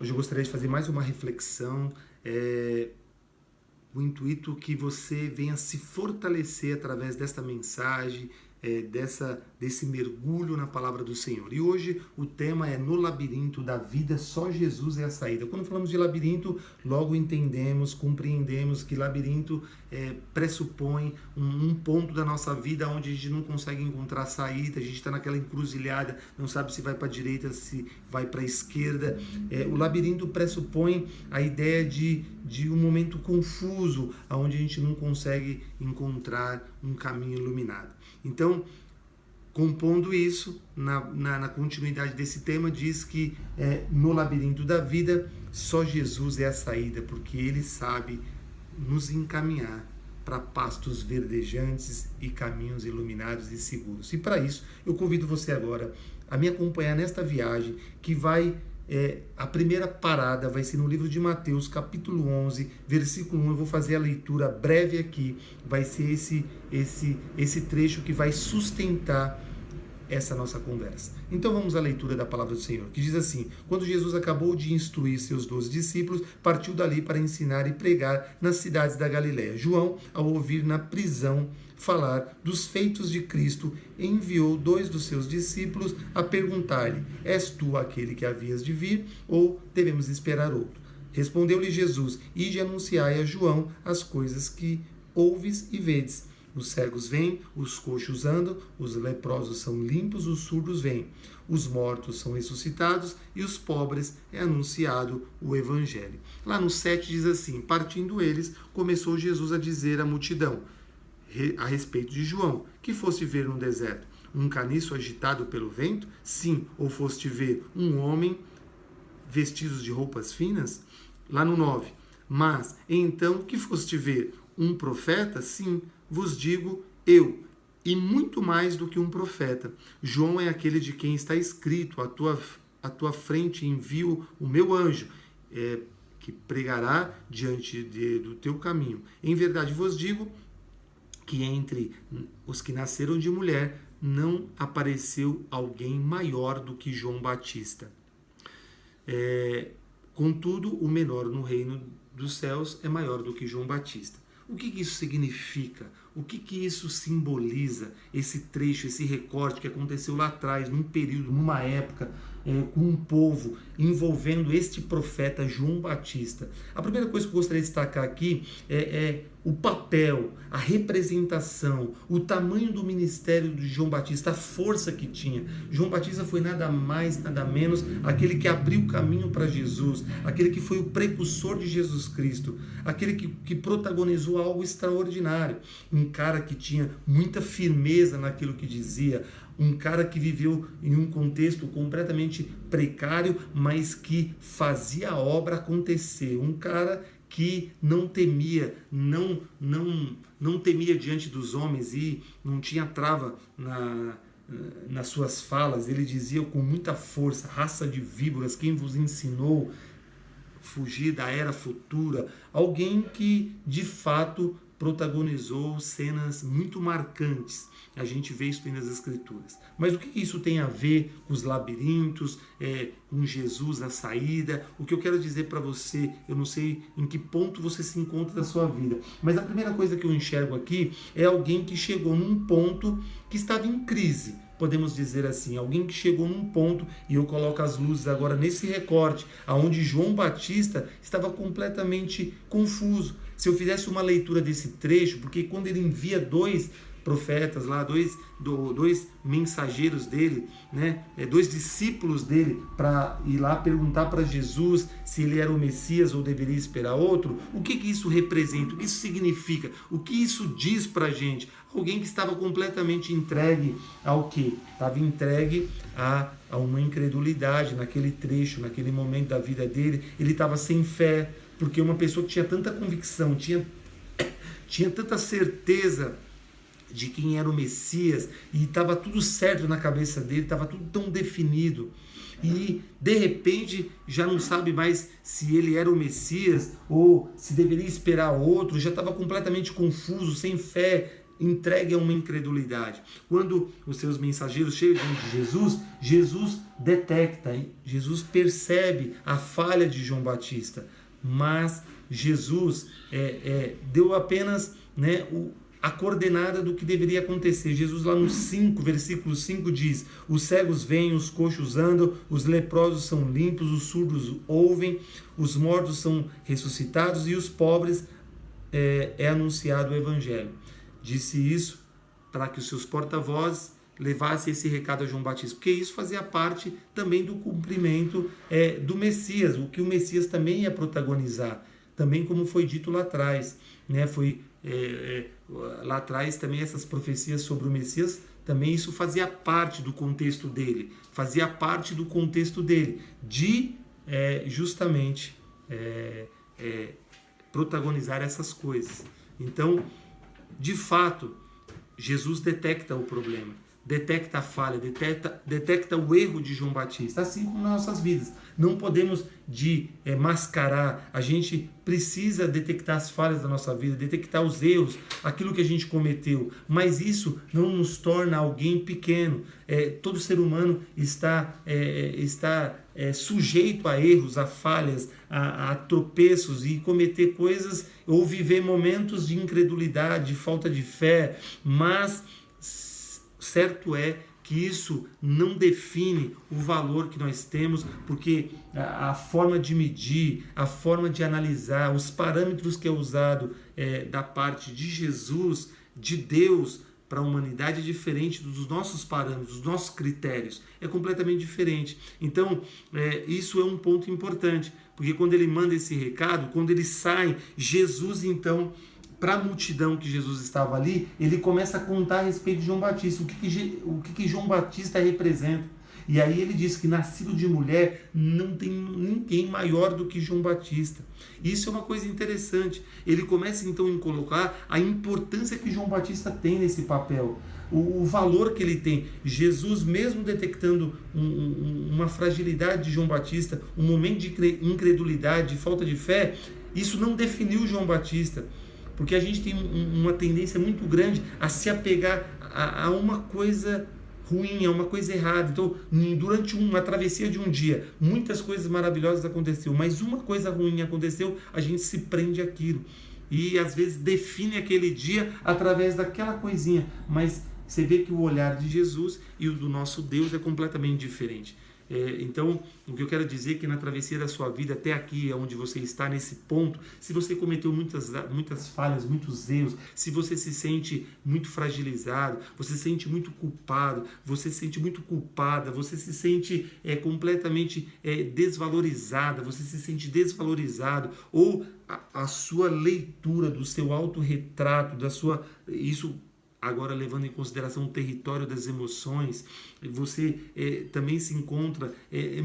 Hoje eu gostaria de fazer mais uma reflexão, o intuito que você venha se fortalecer através desta mensagem, desse mergulho na palavra do Senhor. E hoje o tema é no labirinto da vida, só Jesus é a saída. Quando falamos de labirinto, logo entendemos, compreendemos que labirinto pressupõe um ponto da nossa vida onde a gente não consegue encontrar saída, a gente está naquela encruzilhada, não sabe se vai para a direita, se vai para a esquerda. O labirinto pressupõe a ideia de um momento confuso, onde a gente não consegue encontrar um caminho iluminado. Então, compondo isso, na continuidade desse tema, diz que no labirinto da vida, só Jesus é a saída, porque Ele sabe nos encaminhar para pastos verdejantes e caminhos iluminados e seguros. E para isso, eu convido você agora a me acompanhar nesta viagem que vai... a primeira parada vai ser no livro de Mateus, capítulo 11, versículo 1. Eu vou fazer a leitura breve aqui. Vai ser esse trecho que vai sustentar essa nossa conversa. Então vamos à leitura da palavra do Senhor, que diz assim: quando Jesus acabou de instruir seus 12 discípulos, partiu dali para ensinar e pregar nas cidades da Galiléia. João, ao ouvir na prisão falar dos feitos de Cristo, enviou 2 dos seus discípulos a perguntar-lhe: és tu aquele que havias de vir, ou devemos esperar outro? Respondeu-lhe Jesus: ide anunciai a João as coisas que ouves e vedes. Os cegos vêm, os coxos andam, os leprosos são limpos, os surdos vêm, os mortos são ressuscitados e os pobres é anunciado o evangelho. Lá no 7 diz assim: partindo eles, começou Jesus a dizer à multidão a respeito de João: que foste ver no deserto? Um caniço agitado pelo vento? Sim. Ou foste ver um homem vestido de roupas finas? Lá no 9: mas então que foste ver? Um profeta? Sim, vos digo eu, e muito mais do que um profeta. João é aquele de quem está escrito: à tua frente envio o meu anjo, que pregará diante do teu caminho. Em verdade vos digo que entre os que nasceram de mulher não apareceu alguém maior do que João Batista. Contudo, o menor no reino dos céus é maior do que João Batista. O que isso significa? O que isso simboliza? Esse trecho, esse recorte que aconteceu lá atrás, num período, numa época, com um povo, envolvendo este profeta João Batista. A primeira coisa que eu gostaria de destacar aqui é o papel, a representação, o tamanho do ministério de João Batista, a força que tinha. João Batista foi nada mais, nada menos, aquele que abriu o caminho para Jesus, aquele que foi o precursor de Jesus Cristo, aquele que protagonizou algo extraordinário. Um cara que tinha muita firmeza naquilo que dizia, um cara que viveu em um contexto completamente precário, mas que fazia a obra acontecer. Um cara que não temia, não temia diante dos homens e não tinha trava nas suas falas. Ele dizia com muita força: raça de víboras, quem vos ensinou fugir da era futura? Alguém que de fato protagonizou cenas muito marcantes. A gente vê isso nas Escrituras. Mas o que isso tem a ver com os labirintos, com Jesus na saída? O que eu quero dizer para você, eu não sei em que ponto você se encontra da sua vida, mas a primeira coisa que eu enxergo aqui é alguém que chegou num ponto que estava em crise. Podemos dizer assim, alguém que chegou num ponto, e eu coloco as luzes agora nesse recorte, onde João Batista estava completamente confuso. Se eu fizesse uma leitura desse trecho, porque quando ele envia 2 profetas lá, dois mensageiros dele, né, 2 discípulos dele, para ir lá perguntar para Jesus se ele era o Messias ou deveria esperar outro, o que isso representa, o que isso significa, o que isso diz para a gente? Alguém que estava completamente entregue ao quê? Estava entregue a uma incredulidade naquele trecho, naquele momento da vida dele. Ele estava sem fé, porque uma pessoa que tinha tanta convicção, tinha tanta certeza de quem era o Messias, e estava tudo certo na cabeça dele, estava tudo tão definido, e de repente já não sabe mais se ele era o Messias ou se deveria esperar outro, já estava completamente confuso, sem fé, entregue a uma incredulidade. Quando os seus mensageiros chegam diante de Jesus, Jesus detecta, Jesus percebe a falha de João Batista, mas Jesus deu apenas, né, a coordenada do que deveria acontecer. Jesus lá no 5, versículo 5 diz: os cegos veem, os coxos andam, os leprosos são limpos, os surdos ouvem, os mortos são ressuscitados e os pobres é anunciado o evangelho. Disse isso para que os seus porta-vozes levassem esse recado a João Batista, porque isso fazia parte também do cumprimento do Messias, o que o Messias também ia protagonizar, também como foi dito lá atrás, né? Lá atrás também essas profecias sobre o Messias, também isso fazia parte do contexto dele, de justamente protagonizar essas coisas. Então, de fato, Jesus detecta o problema, detecta a falha, detecta o erro de João Batista, assim como nas nossas vidas. Não podemos mascarar, a gente precisa detectar as falhas da nossa vida, detectar os erros, aquilo que a gente cometeu, mas isso não nos torna alguém pequeno. Todo ser humano está sujeito a erros, a falhas, a tropeços e cometer coisas ou viver momentos de incredulidade, de falta de fé, mas certo é que isso não define o valor que nós temos, porque a forma de medir, a forma de analisar, os parâmetros que é usado da parte de Jesus, de Deus, para a humanidade é diferente dos nossos parâmetros, dos nossos critérios. É completamente diferente. Então, isso é um ponto importante, porque quando ele manda esse recado, quando ele sai, Jesus, então, para a multidão que Jesus estava ali, ele começa a contar a respeito de João Batista, o que João Batista representa. E aí ele diz que nascido de mulher não tem ninguém maior do que João Batista. Isso é uma coisa interessante. Ele começa então a colocar a importância que João Batista tem nesse papel, o valor que ele tem. Jesus, mesmo detectando uma fragilidade de João Batista, um momento de incredulidade, de falta de fé, isso não definiu João Batista. Porque a gente tem uma tendência muito grande a se apegar a uma coisa ruim, a uma coisa errada. Então, durante uma travessia de um dia, muitas coisas maravilhosas aconteceram, mas uma coisa ruim aconteceu, a gente se prende àquilo. E às vezes define aquele dia através daquela coisinha. Mas você vê que o olhar de Jesus e o do nosso Deus é completamente diferente. Então, o que eu quero dizer é que na travessia da sua vida, até aqui, onde você está nesse ponto, se você cometeu muitas falhas, muitos erros, se você se sente muito fragilizado, você se sente muito culpado, você se sente muito culpada, você se sente completamente desvalorizada, você se sente desvalorizado, ou a sua leitura do seu autorretrato, isso agora levando em consideração o território das emoções, você também se encontra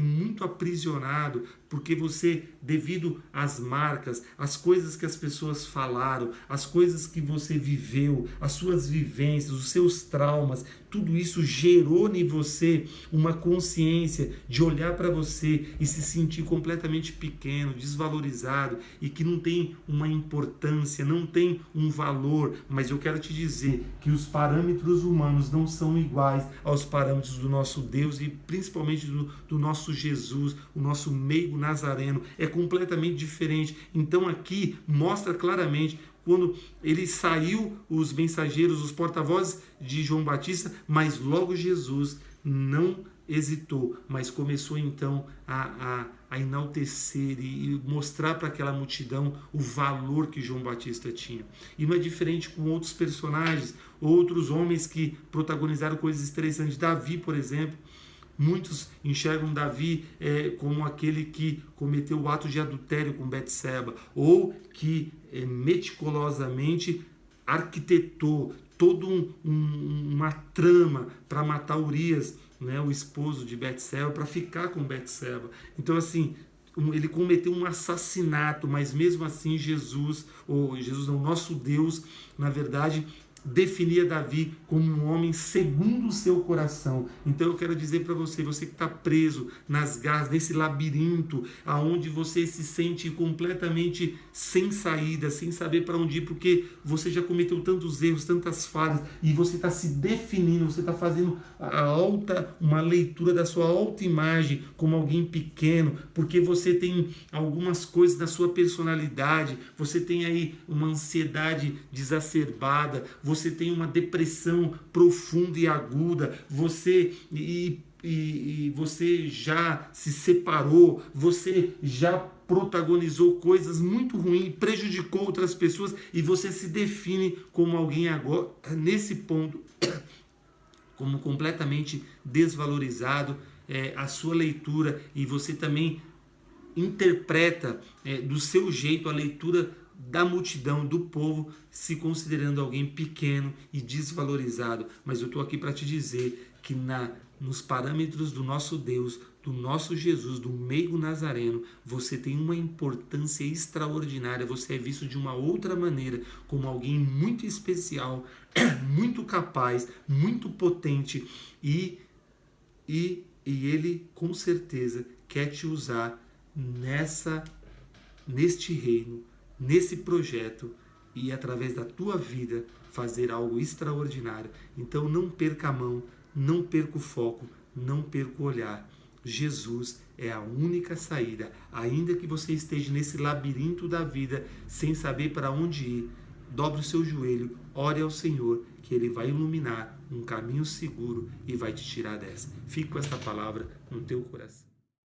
muito aprisionado, porque você, devido às marcas, às coisas que as pessoas falaram, as coisas que você viveu, as suas vivências, os seus traumas, tudo isso gerou em você uma consciência de olhar para você e se sentir completamente pequeno, desvalorizado e que não tem uma importância, não tem um valor. Mas eu quero te dizer que os parâmetros humanos não são iguais aos parâmetros do nosso Deus e principalmente do nosso Jesus, o nosso meigo nazareno, é completamente diferente. Então aqui mostra claramente quando ele saiu, os mensageiros, os porta-vozes de João Batista, mas logo Jesus não hesitou, mas começou então a enaltecer e mostrar para aquela multidão o valor que João Batista tinha. E não é diferente com outros personagens, outros homens que protagonizaram coisas interessantes. Davi, por exemplo, muitos enxergam Davi como aquele que cometeu o ato de adultério com Betseba, ou que meticulosamente arquitetou toda uma trama para matar Urias, né, o esposo de Betseba, para ficar com Betseba. Então, assim, ele cometeu um assassinato, mas mesmo assim nosso Deus, na verdade, definia Davi como um homem segundo o seu coração. Então eu quero dizer para você, você que está preso nas garras, nesse labirinto, aonde você se sente completamente sem saída, sem saber para onde ir, porque você já cometeu tantos erros, tantas falhas, e você está se definindo, você está fazendo uma leitura da sua autoimagem como alguém pequeno, porque você tem algumas coisas na sua personalidade, você tem aí uma ansiedade exacerbada, você tem uma depressão profunda e aguda, você já se separou, você já protagonizou coisas muito ruins, prejudicou outras pessoas, e você se define como alguém agora, nesse ponto, como completamente desvalorizado, a sua leitura, e você também interpreta do seu jeito a leitura da multidão, do povo, se considerando alguém pequeno e desvalorizado. Mas eu estou aqui para te dizer que nos parâmetros do nosso Deus, do nosso Jesus, do meigo nazareno, você tem uma importância extraordinária, você é visto de uma outra maneira, como alguém muito especial, muito capaz, muito potente, e ele com certeza quer te usar neste reino, nesse projeto, e através da tua vida fazer algo extraordinário. Então não perca a mão, não perca o foco, não perca o olhar. Jesus é a única saída. Ainda que você esteja nesse labirinto da vida sem saber para onde ir, dobre o seu joelho, ore ao Senhor, que Ele vai iluminar um caminho seguro e vai te tirar dessa. Fique com esta palavra no teu coração.